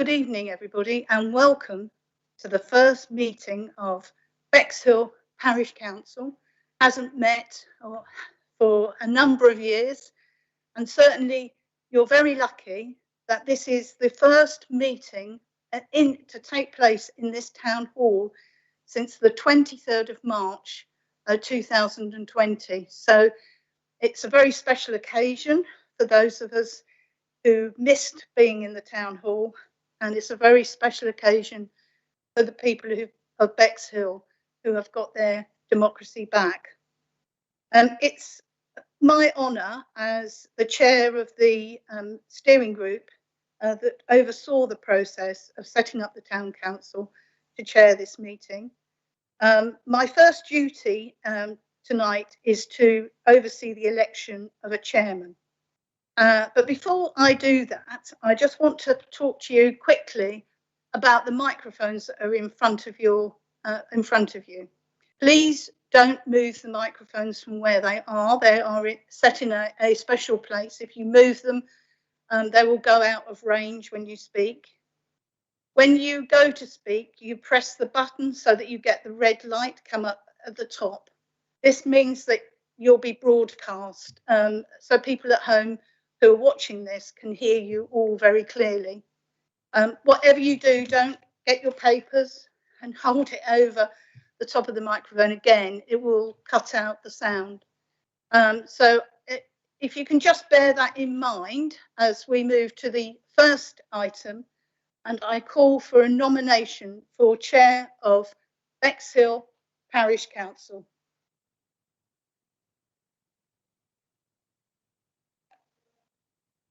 Good evening, everybody, and welcome to the first meeting of Bexhill Parish Council. Hasn't met for a number of years, and certainly you're very lucky that this is the first meeting to take place in this town hall since the 23rd of March 2020. So it's a very special occasion for those of us who missed being in the town hall, and it's a very special occasion for the people of Bexhill who have got their democracy back. It's my honour as the chair of the steering group that oversaw the process of setting up the town council to chair this meeting. My first duty tonight is to oversee the election of a chairman. But before I do that, I just want to talk to you quickly about the microphones that are in front of you. Please don't move the microphones from where they are. They are set in a special place. If you move them, they will go out of range when you speak. When you go to speak, you press the button so that you get the red light come up at the top. This means that you'll be broadcast, so people at home who are watching this can hear you all very clearly. Whatever you do, don't get your papers and hold it over the top of the microphone again. It will cut out the sound. If you can just bear that in mind as we move to the first item, and I call for a nomination for Chair of Bexhill Parish Council.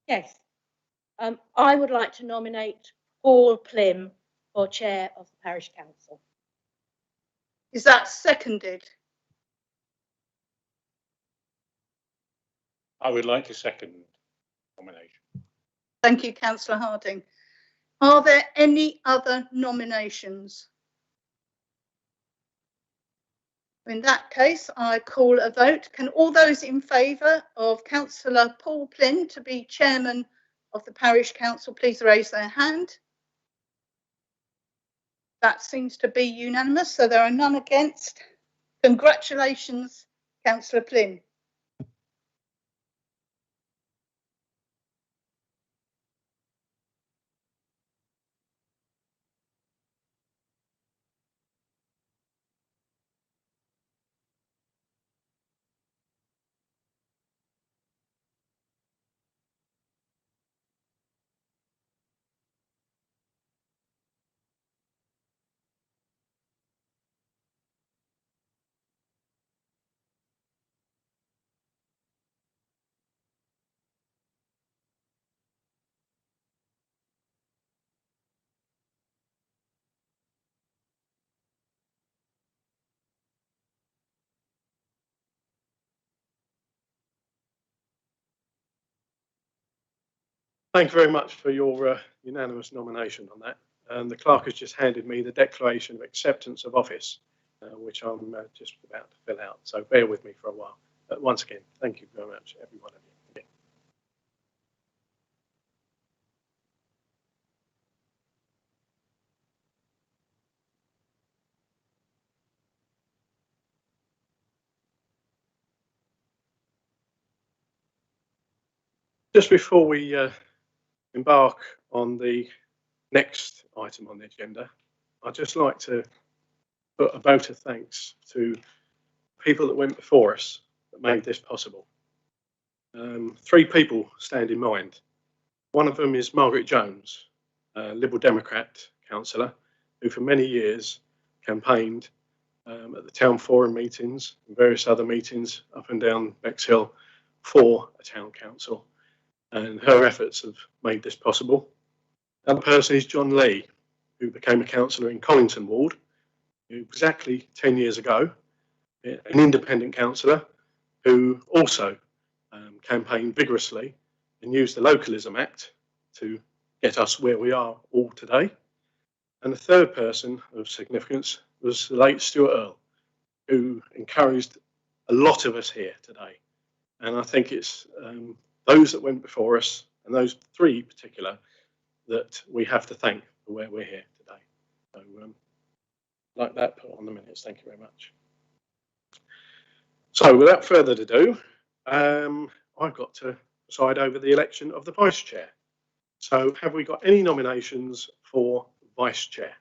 Yes, I would like to nominate Paul Plim for Chair of the Parish Council. Is that seconded? I would like to second the nomination. Thank you, Councillor Harding. Are there any other nominations? In that case, I call a vote. Can all those in favour of Councillor Paul Plim to be Chairman of the Parish Council please raise their hand? That seems to be unanimous, so there are none against. Congratulations, Councillor Plim. Thank you very much for your unanimous nomination on that. And the clerk has just handed me the declaration of acceptance of office, which I'm just about to fill out. So bear with me for a while. But once again, thank you very much, every one of you. Just before we embark on the next item on the agenda, I'd just like to put a vote of thanks to people that went before us that made this possible. 3 people stand in mind. One of them is Margaret Jones, a Liberal Democrat councillor, who for many years campaigned at the town forum meetings and various other meetings up and down Bexhill for a town council. And her efforts have made this possible. Another person is John Lee, who became a councillor in Collington Ward exactly 10 years ago, an independent councillor who also campaigned vigorously and used the Localism Act to get us where we are all today. And the third person of significance was the late Stuart Earl, who encouraged a lot of us here today. And I think it's those that went before us, and those 3 in particular, that we have to thank for where we're here today. So, like that, put on the minutes. Thank you very much. So, without further ado, I've got to preside over the election of the vice chair. So, have we got any nominations for vice chair?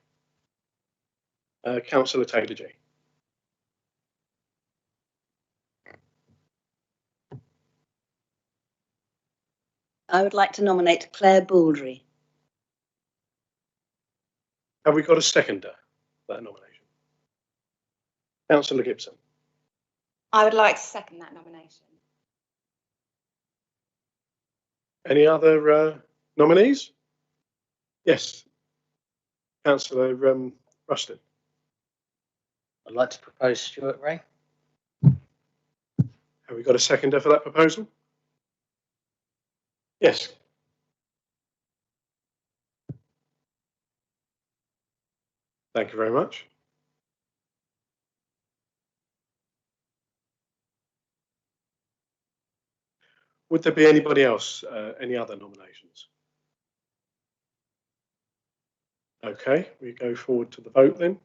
Councillor Taylor-G. I would like to nominate Claire Baldry. Have we got a seconder for that nomination? Councillor Gibson. I would like to second that nomination. Any other nominees? Yes. Councillor Rustin. I'd like to propose Stuart Ray. Have we got a seconder for that proposal? Yes. Thank you very much. Would there be anybody else, any other nominations? Okay, we go forward to the vote then.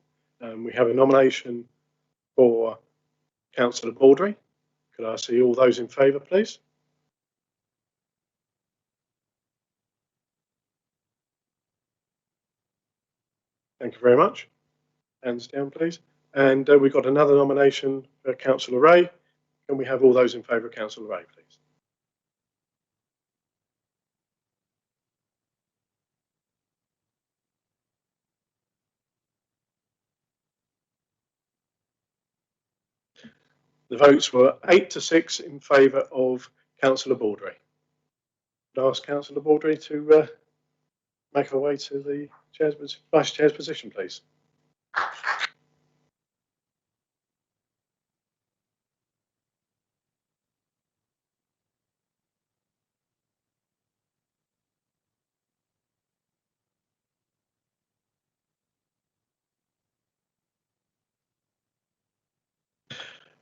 We have a nomination for Councillor Baldry. Could I see all those in favour, please? Thank you very much. Hands down, please. And we've got another nomination for Councillor Ray. Can we have all those in favour of Councillor Ray, please? The votes were 8 to 6 in favour of Councillor Baldry. I'd ask Councillor Baldry to make her way to the vice chair's position, please.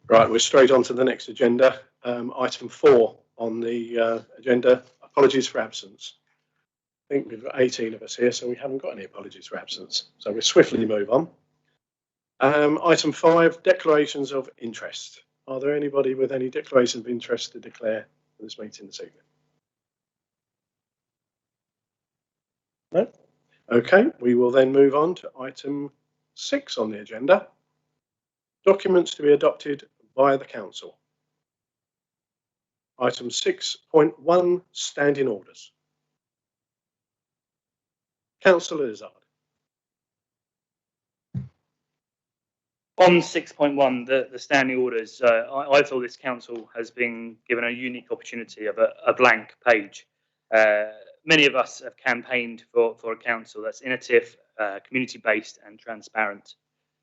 Right, we're straight on to the next agenda. Item 4 on the agenda, apologies for absence. I think we've got 18 of us here, so we haven't got any apologies for absence. So we'll swiftly move on. Item 5, declarations of interest. Are there anybody with any declarations of interest to declare for this meeting this evening? No? Okay, we will then move on to item 6 on the agenda. Documents to be adopted by the council. Item 6.1, standing orders. Councillor Izzard. On 6.1, the standing orders, I feel this council has been given a unique opportunity of a blank page. Many of us have campaigned for a council that's innovative, community-based and transparent,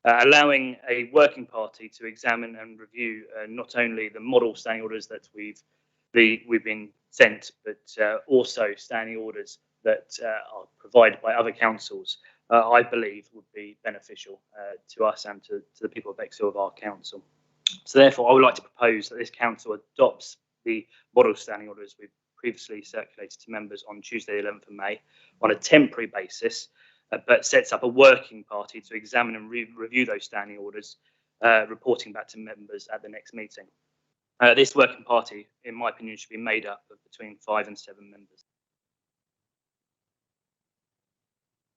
allowing a working party to examine and review not only the model standing orders that we've been sent, but also standing orders that are provided by other councils. I believe would be beneficial to us and to the people of Bexhill of our council. So therefore, I would like to propose that this council adopts the model standing orders we've previously circulated to members on Tuesday, the 11th of May, on a temporary basis, but sets up a working party to examine and review those standing orders, reporting back to members at the next meeting. This working party, in my opinion, should be made up of between 5 and 7 members.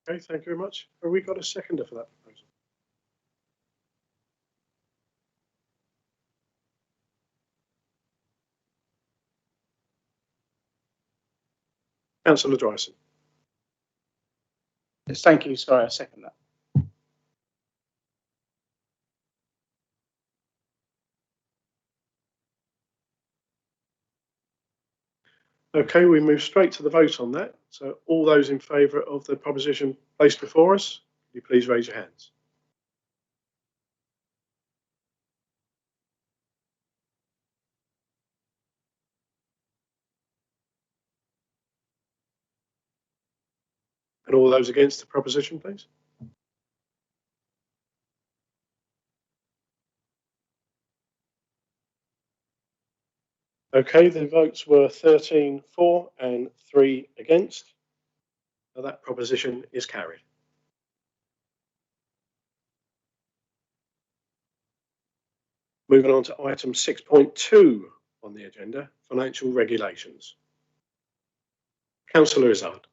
Okay, thank you very much. Have we got a seconder for that proposal? Councillor Dryson. Yes, thank you. Sorry, I second that. Okay, we move straight to the vote on that. So all those in favour of the proposition placed before us, could you please raise your hands? And all those against the proposition, please. Okay, the votes were 13 for and 3 against. That proposition is carried. Moving on to item 6.2 on the agenda, financial regulations. Councillor Izzard.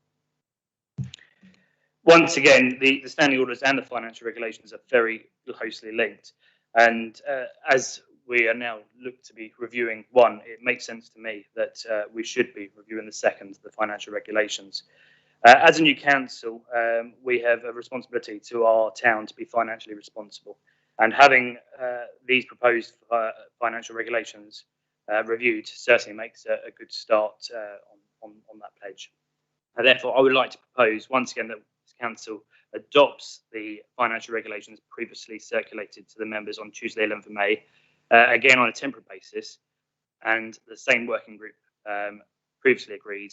Once again, the standing orders and the financial regulations are very closely linked. And as we are now looked to be reviewing one, it makes sense to me that we should be reviewing the second, the financial regulations. As a new council, we have a responsibility to our town to be financially responsible. And having these proposed financial regulations reviewed certainly makes a good start on that pledge. And therefore, I would like to propose once again that this council adopts the financial regulations previously circulated to the members on Tuesday, 11th of May, again on a temporary basis, and the same working group previously agreed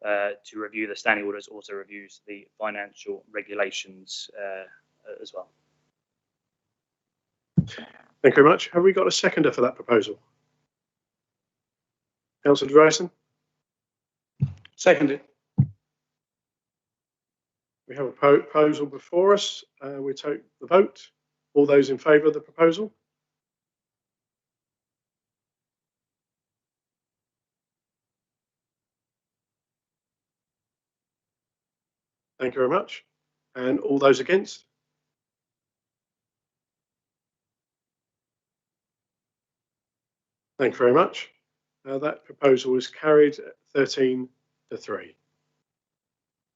to review the standing orders also reviews the financial regulations as well. Thank you very much. Have we got a seconder for that proposal? Councillor Drayson? Seconded. We have a proposal before us. We take the vote. All those in favour of the proposal? Thank you very much. And all those against? Thank you very much. That proposal is carried 13 to 3.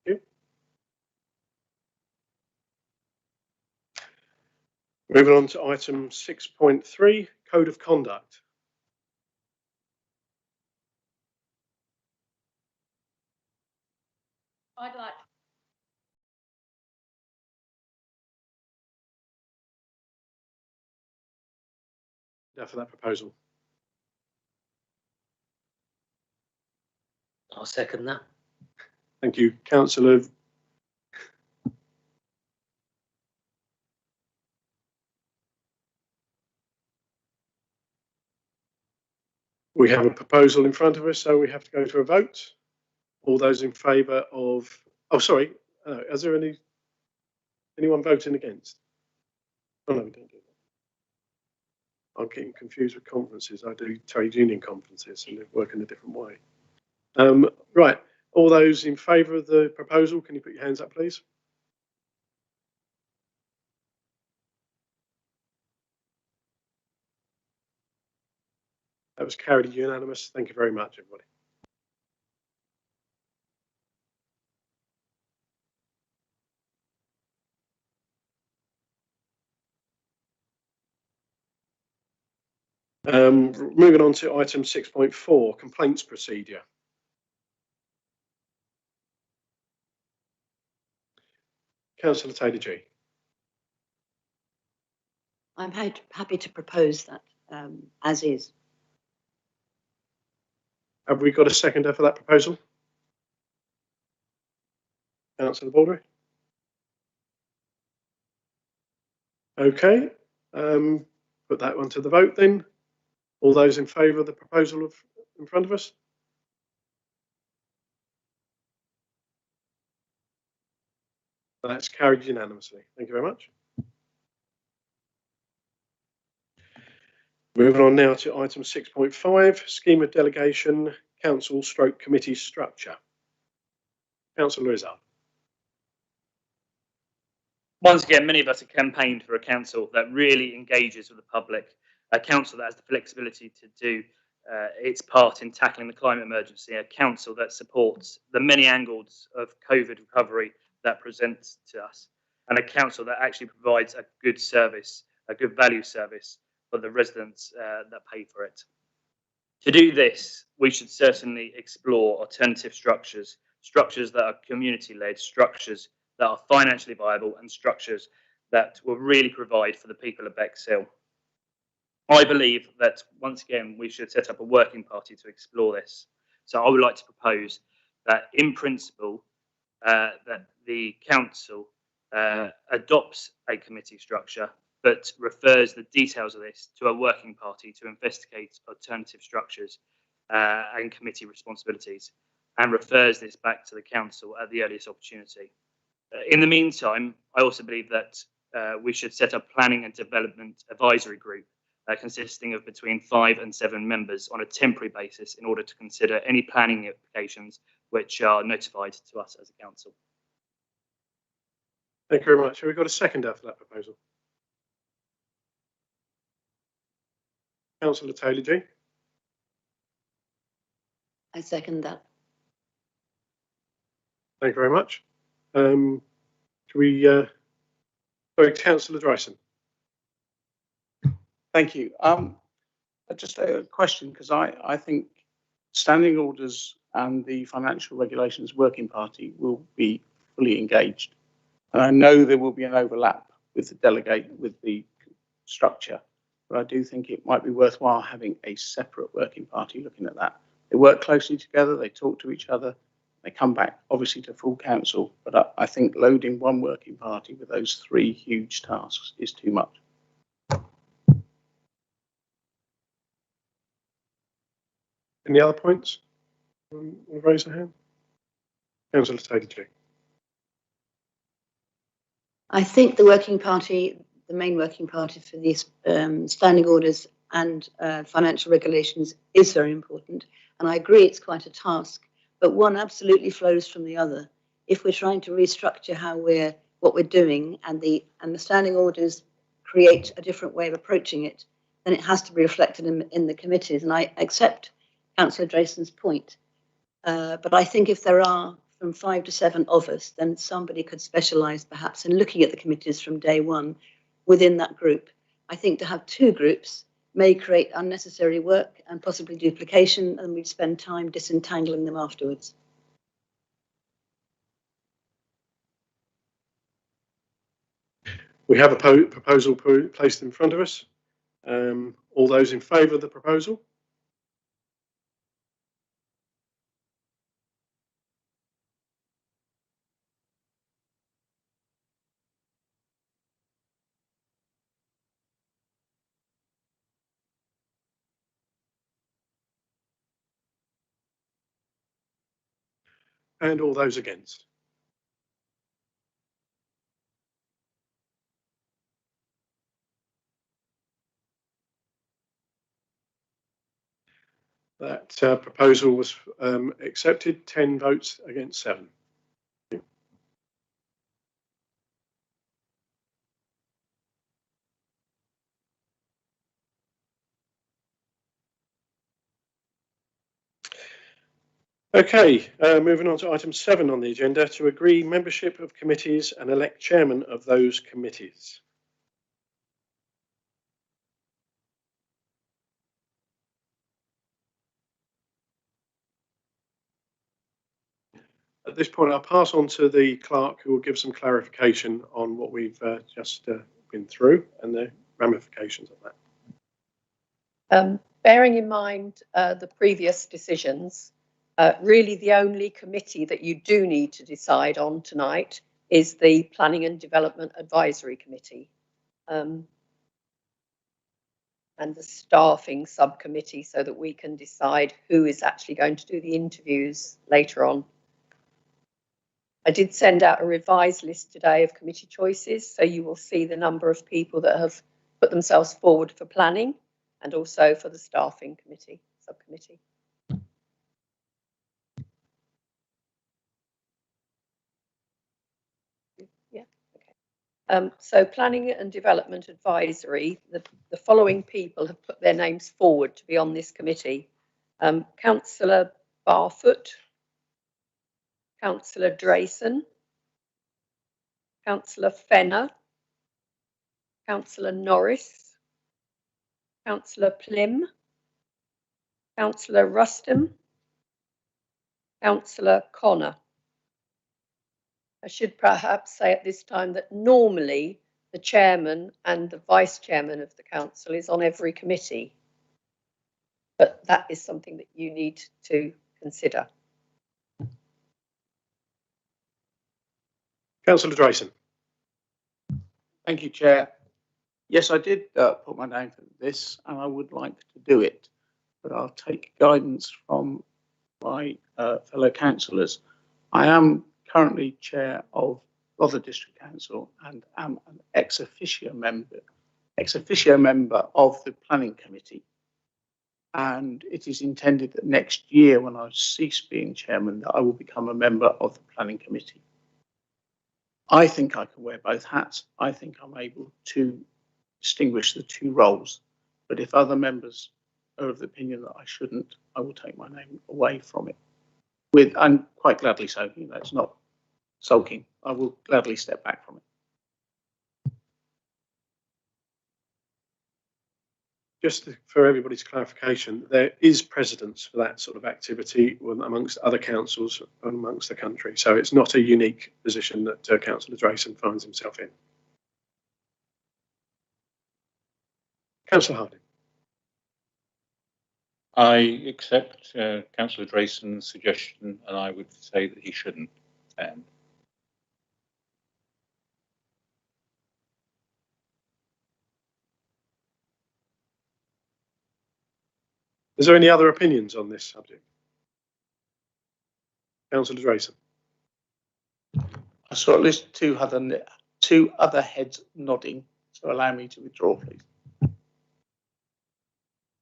Thank you. Moving on to item 6.3, Code of Conduct. I'd like For that proposal. I'll second that. Thank you, Councillor. We have a proposal in front of us, so we have to go to a vote. All those in favour of, oh, sorry, is there anyone voting against? Oh, no, we don't do that. I'm getting confused with conferences. I do trade union conferences and they work in a different way. Right, all those in favour of the proposal, can you put your hands up, please? That was carried unanimous. Thank you very much, everybody. Moving on to item 6.4, complaints procedure. Councillor Taylor-G. I'm happy to propose that as is. Have we got a seconder for that proposal? Councillor Baldry. Okay, put that one to the vote then. All those in favour of the proposal in front of us? That's carried unanimously. Thank you very much. Moving on now to item 6.5, scheme of delegation, council stroke committee structure. Councillor Izzard. Once again, many of us have campaigned for a council that really engages with the public, a council that has the flexibility to do its part in tackling the climate emergency, a council that supports the many angles of COVID recovery that presents to us, and a council that actually provides a good service, a good value service for the residents that pay for it. To do this, we should certainly explore alternative structures, structures that are community-led, structures that are financially viable, and structures that will really provide for the people of Bexhill. I believe that, once again, we should set up a working party to explore this. So I would like to propose that, in principle, that the council adopts a committee structure, but refers the details of this to a working party to investigate alternative structures and committee responsibilities. and refers this back to the council at the earliest opportunity. In the meantime, I also believe that we should set up planning and development advisory group consisting of between 5 and 7 members on a temporary basis in order to consider any planning applications which are notified to us as a council. Thank you very much. Have we got a seconder for that proposal? Councillor Taylor-G. I second that. Thank you very much. Can we, sorry, Councillor Drayson. Thank you. Just a question, because I think standing orders and the financial regulations working party will be fully engaged. And I know there will be an overlap with the structure, but I do think it might be worthwhile having a separate working party looking at that. They work closely together, they talk to each other, they come back obviously to full council, but I think loading one working party with those 3 huge tasks is too much. Any other points? Raise a hand. Councillor Taylor-G. I think the working party, the main working party for these standing orders and financial regulations is very important. And I agree it's quite a task, but one absolutely flows from the other. If we're trying to restructure what we're doing and the standing orders create a different way of approaching it, then it has to be reflected in the committees. And I accept Councillor Drayson's point. But I think if there are from 5 to 7 of us, then somebody could specialise perhaps in looking at the committees from day one within that group. I think to have 2 groups may create unnecessary work and possibly duplication, and we'd spend time disentangling them afterwards. We have a proposal placed in front of us. All those in favour of the proposal? And all those against? That proposal was accepted, 10 votes against 7. Okay, moving on to item 7 on the agenda, to agree membership of committees and elect chairman of those committees. At this point, I'll pass on to the clerk, who will give some clarification on what we've just been through and the ramifications of that. Bearing in mind the previous decisions, really the only committee that you do need to decide on tonight is the Planning and Development Advisory Committee and the staffing subcommittee, so that we can decide who is actually going to do the interviews later on. I did send out a revised list today of committee choices, so you will see the number of people that have put themselves forward for planning and also for the staffing committee, subcommittee. Yeah, okay. So Planning and Development Advisory, the following people have put their names forward to be on this committee. Councillor Barfoot, Councillor Drayson, Councillor Fenner, Councillor Norris, Councillor Plim, Councillor Ruston, Councillor Connor. I should perhaps say at this time that normally the chairman and the vice chairman of the council is on every committee, but that is something that you need to consider. Councillor Drayson. Thank you, Chair. Yes, I did put my name for this, and I would like to do it, but I'll take guidance from my fellow councillors. I am currently chair of Rother District Council and am an ex officio member of the Planning Committee. And it is intended that next year, when I cease being chairman, that I will become a member of the Planning Committee. I think I can wear both hats. I think I'm able to distinguish the two roles. But if other members are of the opinion that I shouldn't, I will take my name away from it. And quite gladly so. You know, it's not sulking. I will gladly step back from it. Just for everybody's clarification, there is precedence for that sort of activity amongst other councils and amongst the country. So it's not a unique position that Councillor Drayson finds himself in. Councillor Harding. I accept Councillor Drayson's suggestion, and I would say that he shouldn't stand. Is there any other opinions on this subject? Councillor Drayson. I saw at least two other heads nodding, so allow me to withdraw, please.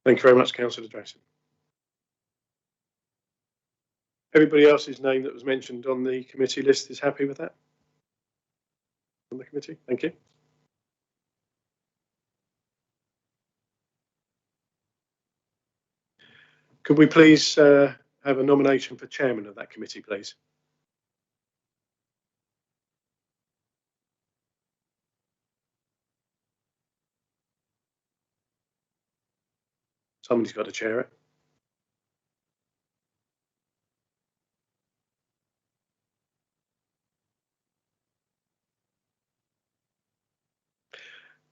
Thank you very much, Councillor Drayson. Everybody else's name that was mentioned on the committee list is happy with that? On the committee, thank you. Could we please have a nomination for chairman of that committee, please? Somebody's got to chair it.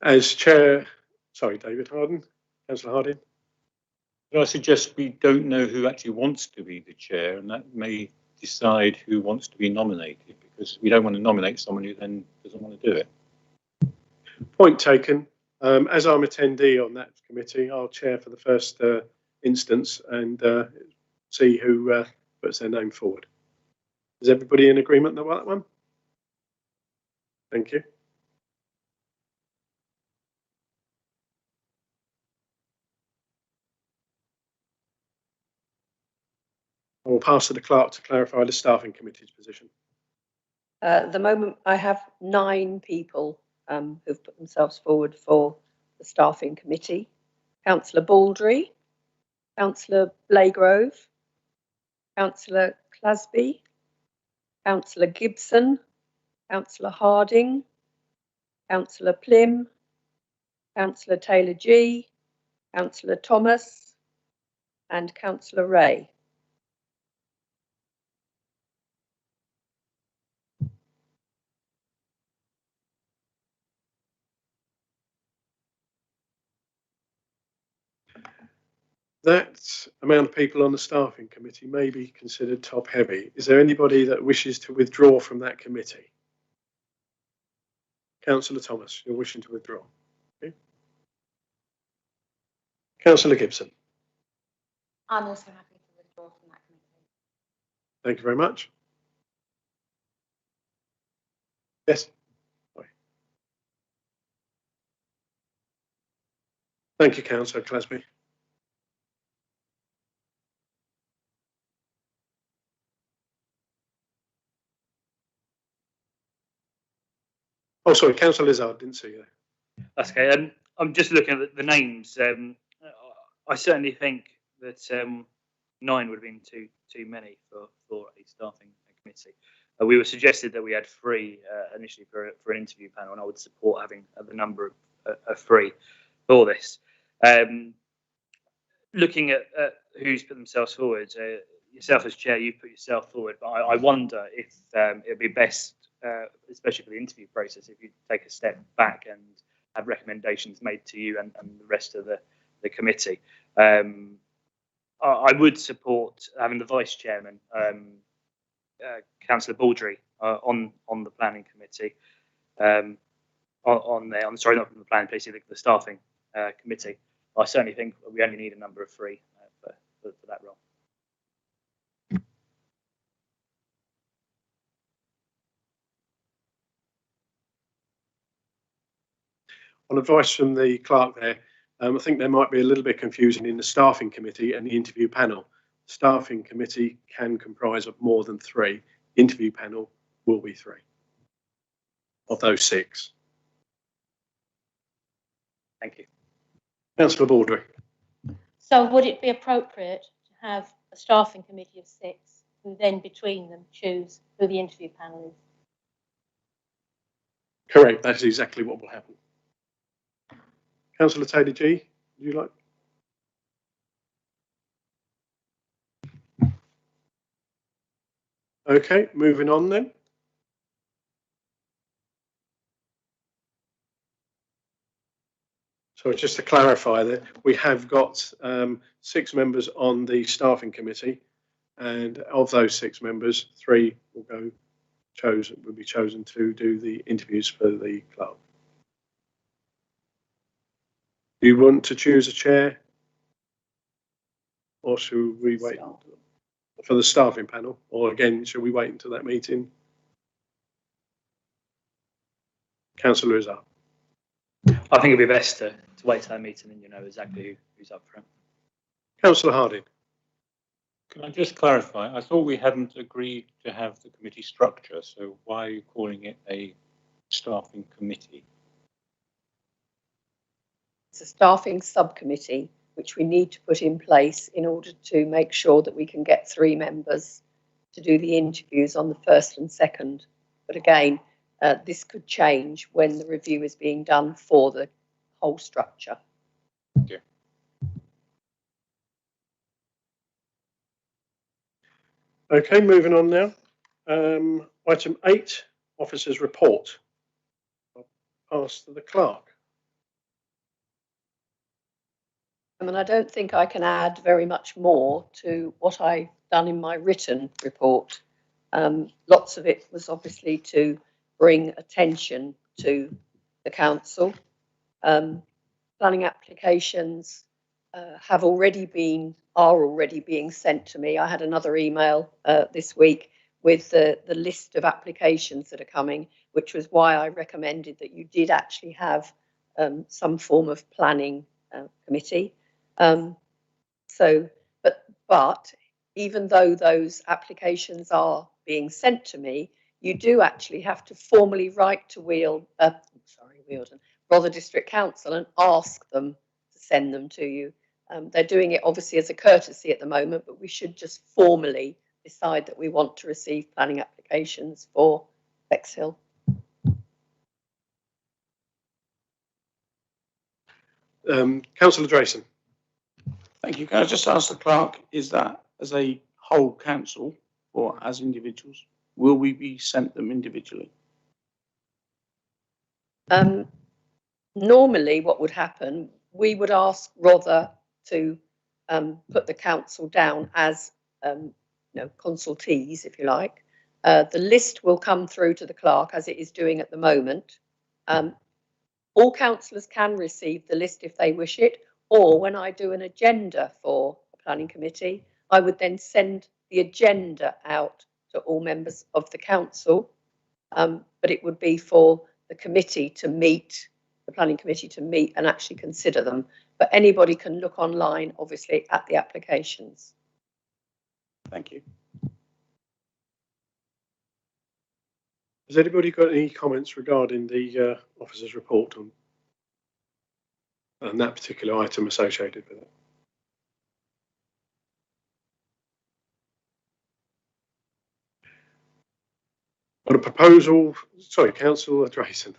As chair, sorry, David Harden, Councillor Harding. But I suggest we don't know who actually wants to be the chair, and that may decide who wants to be nominated, because we don't want to nominate someone who then doesn't want to do it. Point taken. As I'm attendee on that committee, I'll chair for the first instance and see who puts their name forward. Is everybody in agreement about that one? Thank you. I will pass to the clerk to clarify the staffing committee's position. At the moment, I have 9 people who've put themselves forward for the staffing committee. Councillor Baldry, Councillor Blaygrove, Councillor Clasby, Councillor Gibson, Councillor Harding, Councillor Plim, Councillor Taylor-G, Councillor Thomas, and Councillor Ray. That amount of people on the staffing committee may be considered top heavy. Is there anybody that wishes to withdraw from that committee? Councillor Thomas, you're wishing to withdraw. Okay. Councillor Gibson. I'm also happy to withdraw from that committee. Thank you very much. Yes. Sorry. Thank you, Councillor Clasby. Oh, sorry, Councillor Lizard, didn't see you there. That's okay. I'm just looking at the names. I certainly think that 9 would have been too many for a staffing committee. We were suggested that we had 3 initially for an interview panel, and I would support having the number of 3 for this. Looking at who's put themselves forward, yourself as chair, you've put yourself forward, but I wonder if it would be best, especially for the interview process, if you take a step back and have recommendations made to you and the rest of the committee. I would support having the vice chairman, Councillor Baldry, on the planning committee. Sorry, not from the planning committee, the staffing committee. I certainly think we only need a number of 3 for that role. On advice from the clerk there, I think there might be a little bit confusing in the staffing committee and the interview panel. The staffing committee can comprise of more than 3. Interview panel will be 3 of those 6. Thank you. Councillor Baldry. So would it be appropriate to have a staffing committee of 6 who then between them choose who the interview panel is? Correct, that's exactly what will happen. Councillor Taylor G, would you like? Okay, moving on then. So just to clarify that we have got 6 members on the staffing committee, and of those 6 members, 3 will be chosen to do the interviews for the club. Do you want to choose a chair, or should we wait for the staffing panel? Or again, should we wait until that meeting? Councillor is up. I think it'd be best to wait till that meeting and you know exactly who's up for it. Councillor Harding. Can I just clarify? I thought we hadn't agreed to have the committee structure, so why are you calling it a staffing committee? It's a staffing subcommittee, which we need to put in place in order to make sure that we can get 3 members to do the interviews on the 1st and 2nd. But again, this could change when the review is being done for the whole structure. Yeah. Okay, moving on now. Item 8, officers' report. I'll pass to the clerk. I mean, I don't think I can add very much more to what I've done in my written report. Lots of it was obviously to bring attention to the council. Planning applications are already being sent to me. I had another email this week with the list of applications that are coming, which was why I recommended that you did actually have some form of planning committee. But even though those applications are being sent to me, you do actually have to formally write to Rother District Council and ask them to send them to you. They're doing it obviously as a courtesy at the moment, but we should just formally decide that we want to receive planning applications for Bexhill. Councillor Drayson. Thank you. Can I just ask the clerk, is that as a whole council or as individuals? Will we be sent them individually? Normally what would happen, we would ask Rother to put the council down as consultees, if you like. The list will come through to the clerk as it is doing at the moment. All councillors can receive the list if they wish it, or when I do an agenda for a planning committee, I would then send the agenda out to all members of the council, but it would be for the committee to meet, the planning committee to meet and actually consider them. But anybody can look online, obviously, at the applications. Thank you. Has anybody got any comments regarding the officer's report on that particular item associated with it? Got a proposal? Sorry, Councillor Drayson.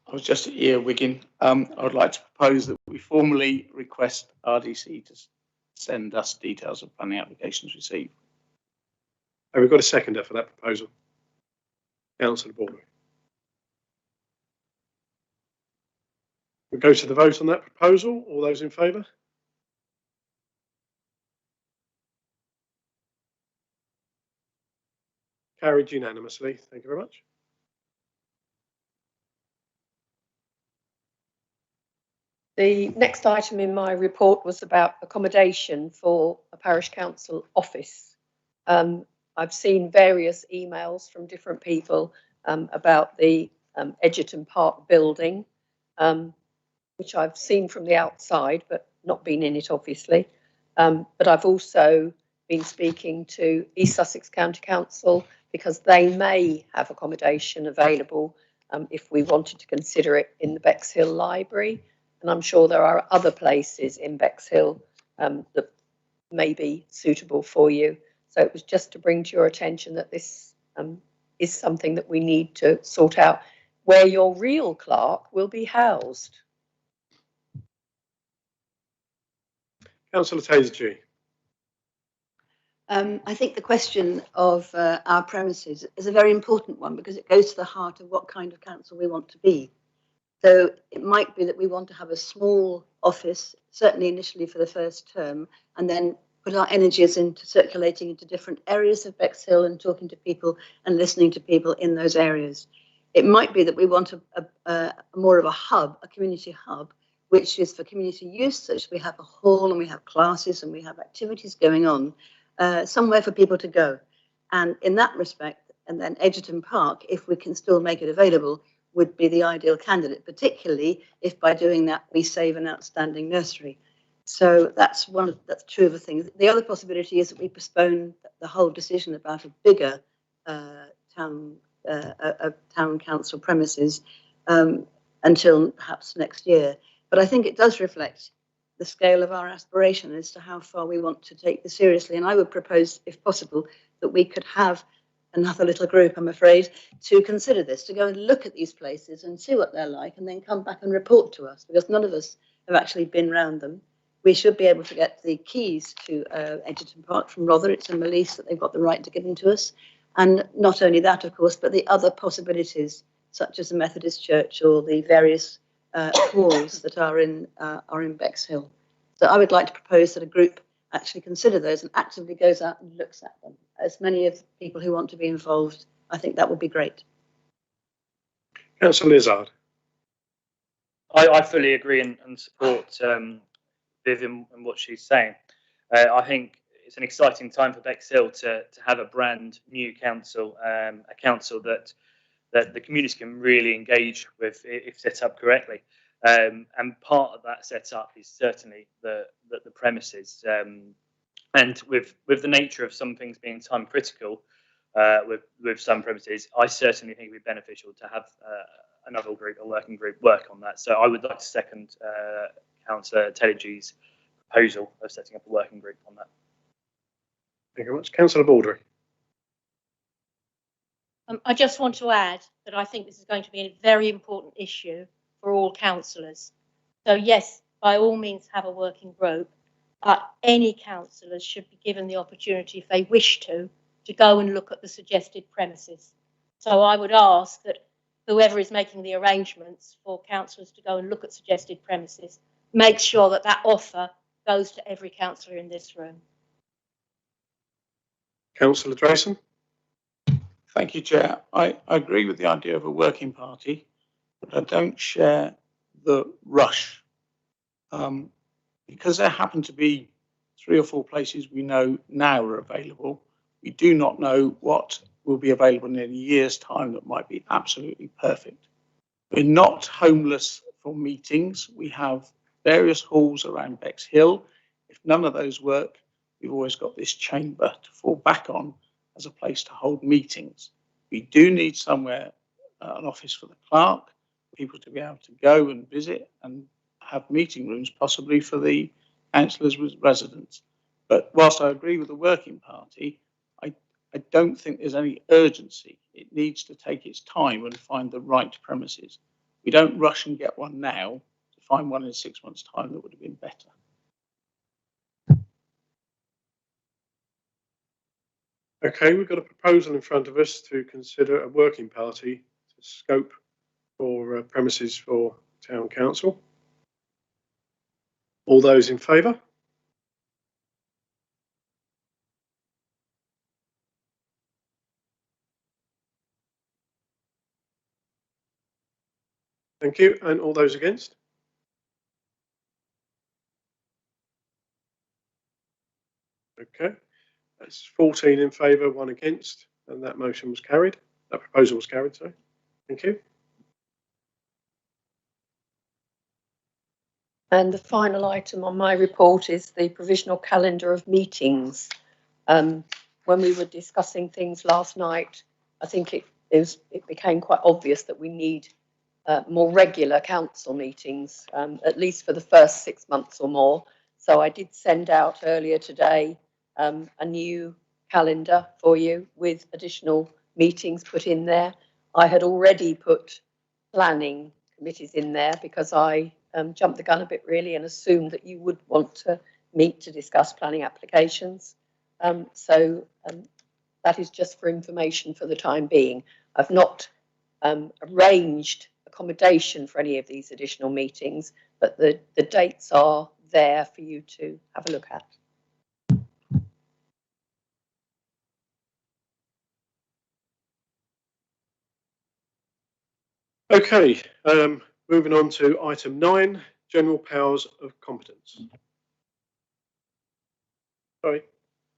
I was just earwigging. I would like to propose that we formally request RDC to send us details of planning applications received. Have we got a seconder for that proposal? Councillor Baldry. We go to the vote on that proposal. All those in favour? Carried unanimously. Thank you very much. The next item in my report was about accommodation for a parish council office. I've seen various emails from different people about the Edgerton Park building. which I've seen from the outside, but not been in it, obviously. But I've also been speaking to East Sussex County Council because they may have accommodation available if we wanted to consider it in the Bexhill Library. And I'm sure there are other places in Bexhill that may be suitable for you. So it was just to bring to your attention that this is something that we need to sort out where your real clerk will be housed. Councillor Taser-G. I think the question of our premises is a very important one because it goes to the heart of what kind of council we want to be. So it might be that we want to have a small office, certainly initially for the first term, and then put our energies into circulating into different areas of Bexhill and talking to people and listening to people in those areas. It might be that we want a more of a hub, a community hub, which is for community use, such we have a hall and we have classes and we have activities going on, somewhere for people to go. And in that respect, and then Edgerton Park, if we can still make it available, would be the ideal candidate, particularly if by doing that we save an outstanding nursery. So that's true of the things. The other possibility is that we postpone the whole decision about a bigger town council premises until perhaps next year. But I think it does reflect the scale of our aspiration as to how far we want to take this seriously. And I would propose, if possible, that we could have another little group, I'm afraid, to consider this, to go and look at these places and see what they're like and then come back and report to us, because none of us have actually been round them. We should be able to get the keys to Edgerton Park from Rother. It's in the lease that they've got the right to give them to us. And not only that, of course, but the other possibilities, such as the Methodist Church or the various halls that are in Bexhill. So I would like to propose that a group actually consider those and actively goes out and looks at them. As many of the people who want to be involved, I think that would be great. Councillor Lizard. I fully agree and support Vivian and what she's saying. I think it's an exciting time for Bexhill to have a brand new council, a council that the community can really engage with if set up correctly. And part of that setup is certainly the premises. And with the nature of some things being time critical, with some premises, I certainly think it would be beneficial to have another group, a working group, work on that. So I would like to second Councillor Taser-G's proposal of setting up a working group on that. Thank you very much. Councillor Baldry. I just want to add that I think this is going to be a very important issue for all councillors. So yes, by all means have a working group, but any councillors should be given the opportunity, if they wish to go and look at the suggested premises. So I would ask that whoever is making the arrangements for councillors to go and look at suggested premises, make sure that that offer goes to every councillor in this room. Councillor Drayson. Thank you, Chair. I agree with the idea of a working party, but I don't share the rush. Because there happen to be 3 or 4 places we know now are available, we do not know what will be available in a year's time that might be absolutely perfect. We're not homeless for meetings. We have various halls around Bexhill. If none of those work, we've always got this chamber to fall back on as a place to hold meetings. We do need somewhere, an office for the clerk, people to be able to go and visit and have meeting rooms, possibly for the councillors with residents. But whilst I agree with the working party, I don't think there's any urgency. It needs to take its time and find the right premises. We don't rush and get one now to find one in 6 months' time that would have been better. Okay, we've got a proposal in front of us to consider a working party to scope for premises for town council. All those in favour? Thank you. And all those against? Okay, that's 14 in favour, 1 against, and that motion was carried. That proposal was carried, sorry. Thank you. And the final item on my report is the provisional calendar of meetings. When we were discussing things last night, I think it became quite obvious that we need more regular council meetings, at least for the first 6 months or more. So I did send out earlier today a new calendar for you with additional meetings put in there. I had already put planning committees in there because I jumped the gun a bit really and assumed that you would want to meet to discuss planning applications. So that is just for information for the time being. I've not arranged accommodation for any of these additional meetings, but the dates are there for you to have a look at. Okay, moving on to item 9, general powers of competence. Sorry,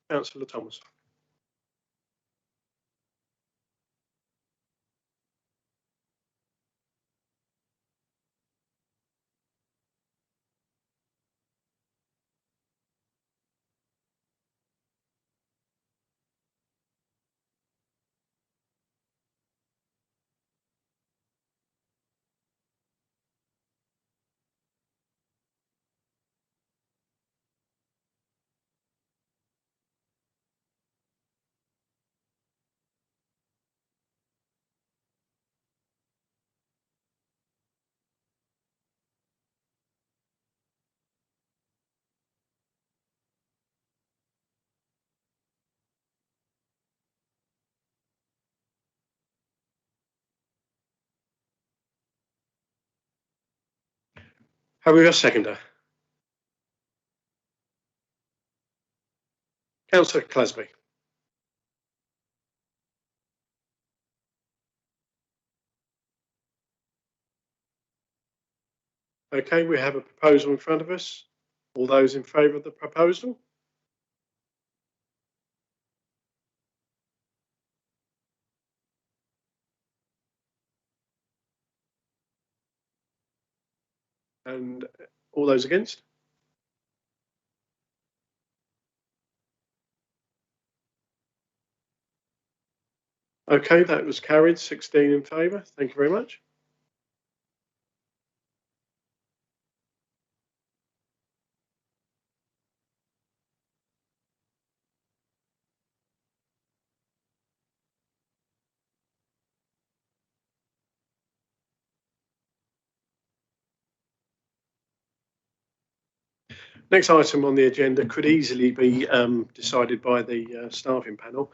Councillor Thomas. Have we got a seconder? Councillor Clasby. Okay, we have a proposal in front of us. All those in favour of the proposal? And all those against? Okay, that was carried, 16 in favour. Thank you very much. Next item on the agenda could easily be decided by the staffing panel.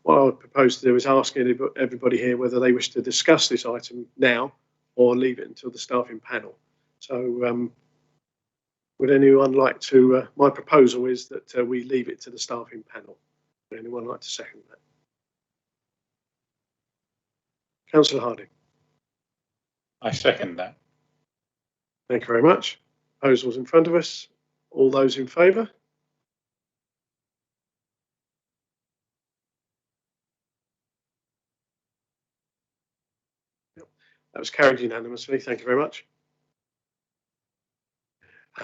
What I would propose to do is ask everybody here whether they wish to discuss this item now or leave it until the staffing panel. So would anyone like to, my proposal is that we leave it to the staffing panel. Would anyone like to second that? Councillor Harding. I second that. Thank you very much. Proposal's in front of us. All those in favour? That was carried unanimously. Thank you very much.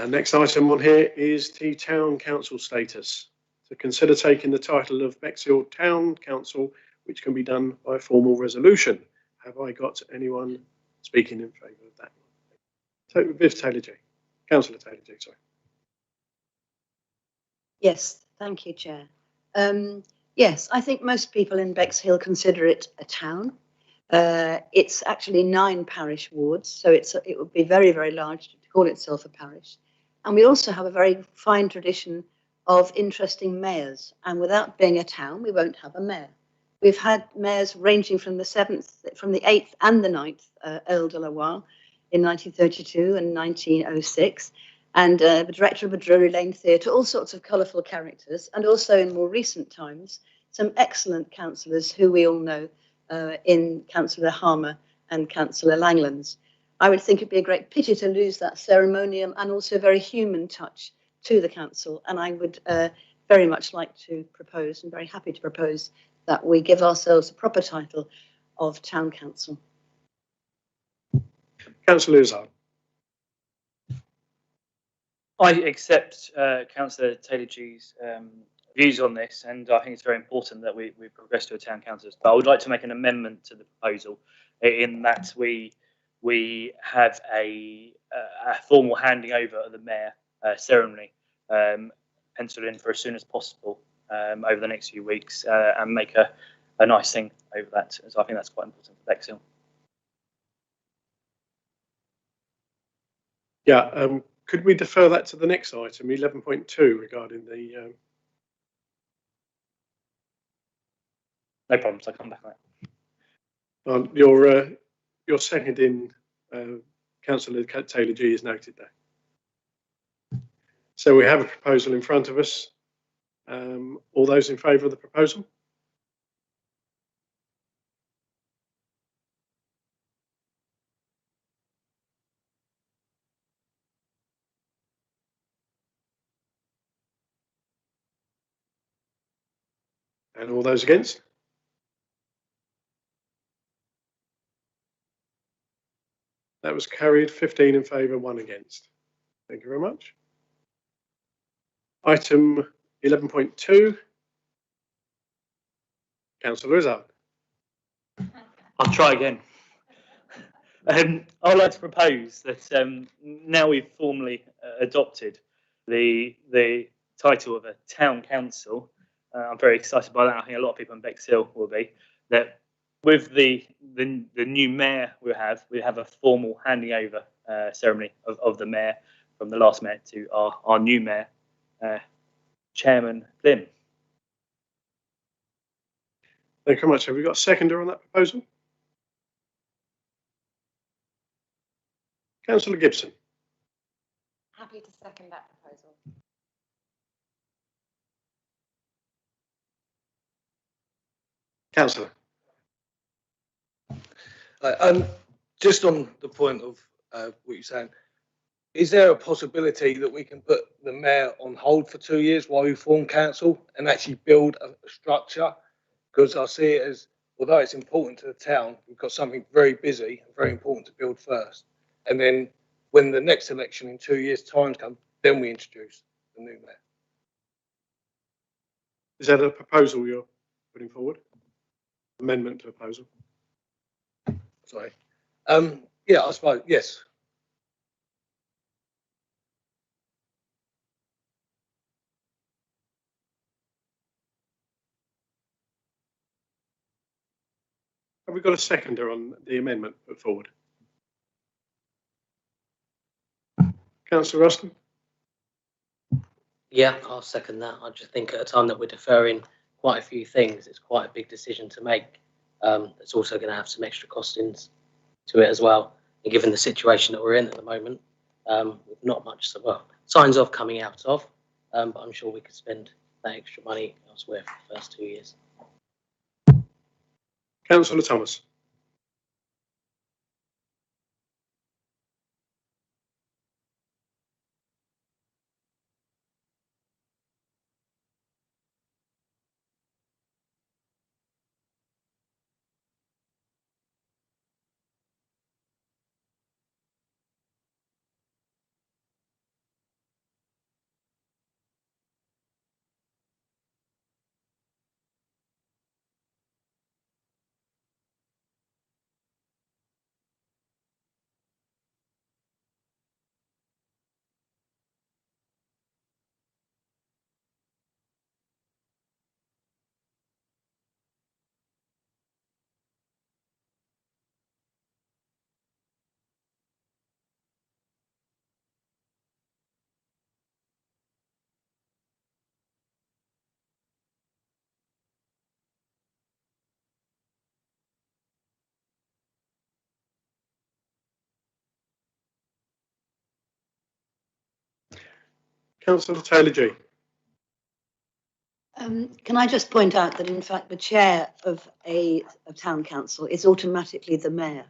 Next item on here is the Town Council status. To consider taking the title of Bexhill Town Council, which can be done by formal resolution. Have I got anyone speaking in favour of that? Viv Taylor-G. Councillor Taylor-G, sorry. Yes, thank you, Chair. Yes, I think most people in Bexhill consider it a town. It's actually 9 parish wards, so it would be very, very large to call itself a parish. And we also have a very fine tradition of interesting mayors. And without being a town, we won't have a mayor. We've had mayors ranging from the 8th and the 9th, Earl de la Warre in 1932 and 1906. And the director of a Drury Lane Theatre, all sorts of colourful characters, and also in more recent times, some excellent councillors who we all know in Councillor Harmer and Councillor Langlands. I would think it'd be a great pity to lose that ceremonial and also very human touch to the council, and I would very much like to propose, and very happy to propose, that we give ourselves a proper title of Town Council. Councillor Izzard. I accept Councillor Taylor-G's views on this, and I think it's very important that we progress to a town council. But I would like to make an amendment to the proposal in that we have a formal handing over of the mayor ceremony penciled in for as soon as possible over the next few weeks, and make a nice thing over that. So I think that's quite important for Bexhill. Yeah, could we defer that to the next item, 11.2, regarding the... No problems, I'll come back on that. Your seconding, Councillor Taylor-G, is noted there. So we have a proposal in front of us. All those in favour of the proposal? And all those against? That was carried, 15 in favour, 1 against. Thank you very much. Item 11.2. Councillor Izzard. I'll try again. I would like to propose that now we've formally adopted the title of a town council, I'm very excited by that. I think a lot of people in Bexhill will be, that with the new mayor we have a formal handing over ceremony of the mayor from the last mayor to our new mayor, Chairman Glim. Thank you very much. Have we got a seconder on that proposal? Councillor Gibson. Happy to second that proposal. Councillor. Just on the point of what you're saying, is there a possibility that we can put the mayor on hold for 2 years while we form council and actually build a structure? Because I see it as, although it's important to the town, we've got something very busy and very important to build first. And then when the next election in 2 years' time comes, then we introduce the new mayor. Is that a proposal you're putting forward? Amendment to proposal? Sorry. Yeah, I suppose, yes. Have we got a seconder on the amendment put forward? Councillor Ruston? Yeah, I'll second that. I just think at a time that we're deferring quite a few things, it's quite a big decision to make. It's also going to have some extra costings to it as well. And given the situation that we're in at the moment, with not much, well, signs of coming out of, but I'm sure we could spend that extra money elsewhere for the first 2 years. Councillor Thomas. Councillor Taylor-G. Can I just point out that in fact the chair of a town council is automatically the mayor.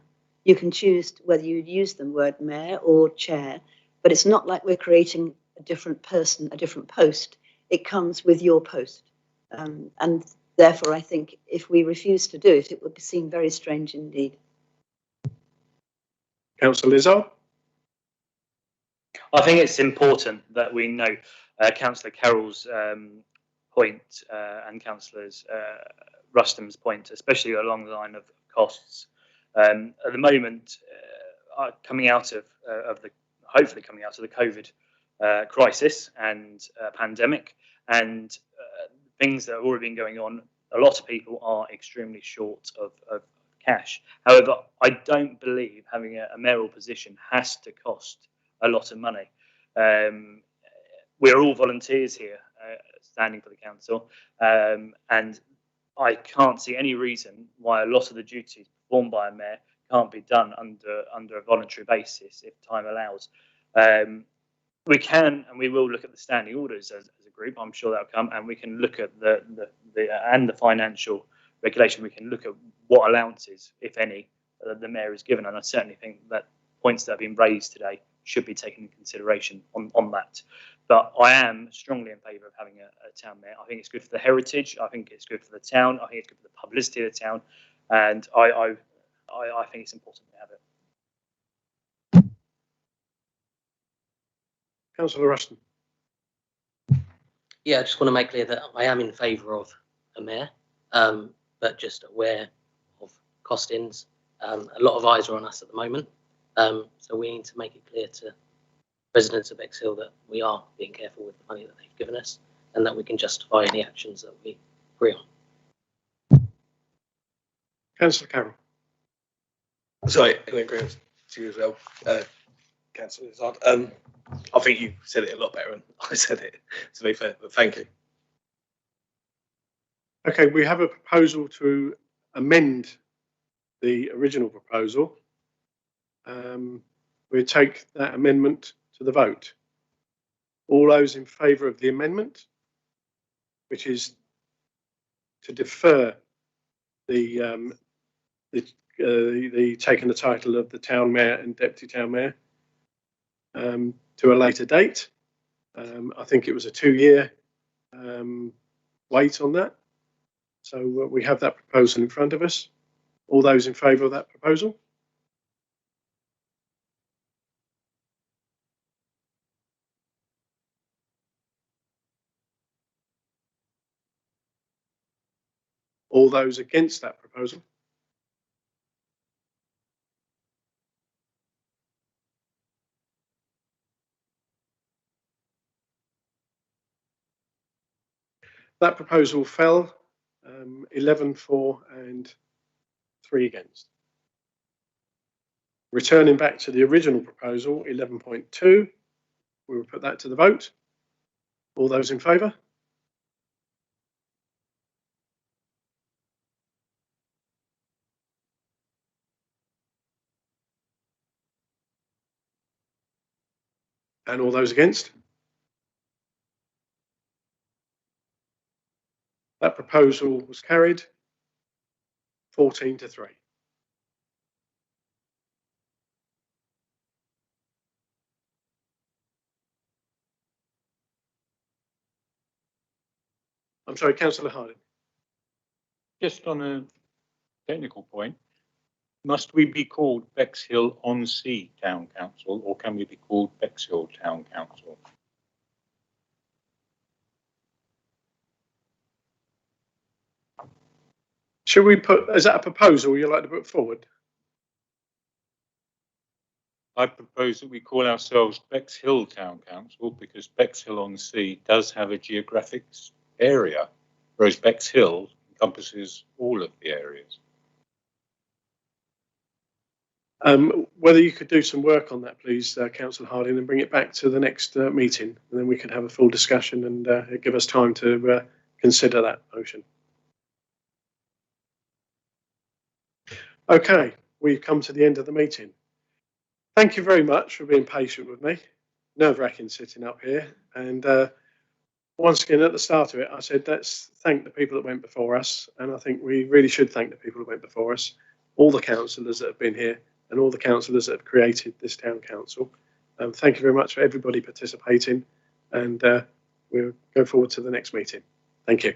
You can choose whether you use the word mayor or chair, but it's not like we're creating a different person, a different post. It comes with your post. And therefore, I think if we refuse to do it, it would seem very strange indeed. Councillor Izzard. I think it's important that we know Councillor Carroll's point and Councillors Rustam's point, especially along the line of costs. At the moment, coming out of hopefully coming out of the COVID crisis and pandemic, and things that have already been going on, a lot of people are extremely short of cash. However, I don't believe having a mayoral position has to cost a lot of money. We're all volunteers here, standing for the council, and I can't see any reason why a lot of the duties performed by a mayor can't be done under a voluntary basis if time allows. We can and we will look at the standing orders as a group. I'm sure that'll come, and we can look at the financial regulation. We can look at what allowances, if any, the mayor is given, and I certainly think that points that have been raised today should be taken into consideration on that. But I am strongly in favour of having a town mayor. I think it's good for the heritage. I think it's good for the town. I think it's good for the publicity of the town, and I think it's important to have it. Councillor Ruston. Yeah, I just want to make clear that I am in favour of a mayor, but just aware of costings. A lot of eyes are on us at the moment, so we need to make it clear to residents of Bexhill that we are being careful with the money that they've given us, and that we can justify any actions that we agree on. Councillor Carroll. Sorry, in agreement to you as well, Councillor Izzard. I think you said it a lot better than I said it, to be fair, but thank you. Okay, we have a proposal to amend the original proposal. We take that amendment to the vote. All those in favour of the amendment, which is to defer the taking the title of the town mayor and deputy town mayor to a later date. I think it was a 2-year wait on that. So we have that proposal in front of us. All those in favour of that proposal? All those against that proposal? That proposal fell, 11 for and 3 against. Returning back to the original proposal, 11.2, we will put that to the vote. All those in favour? And all those against? That proposal was carried 14-3. I'm sorry, Councillor Harding. Just on a technical point, must we be called Bexhill-on-Sea Town Council, or can we be called Bexhill Town Council? Should we put, is that a proposal you'd like to put forward? I propose that we call ourselves Bexhill Town Council because Bexhill-on-Sea does have a geographic area, whereas Bexhill encompasses all of the areas. Whether you could do some work on that, please, Councillor Harding, and bring it back to the next meeting, and then we can have a full discussion and give us time to consider that motion. Okay, we've come to the end of the meeting. Thank you very much for being patient with me. Nerve-wracking sitting up here. And once again, at the start of it, I said, let's thank the people that went before us. And I think we really should thank the people that went before us, all the councillors that have been here and all the councillors that have created this town council. Thank you very much for everybody participating. And we'll go forward to the next meeting. Thank you.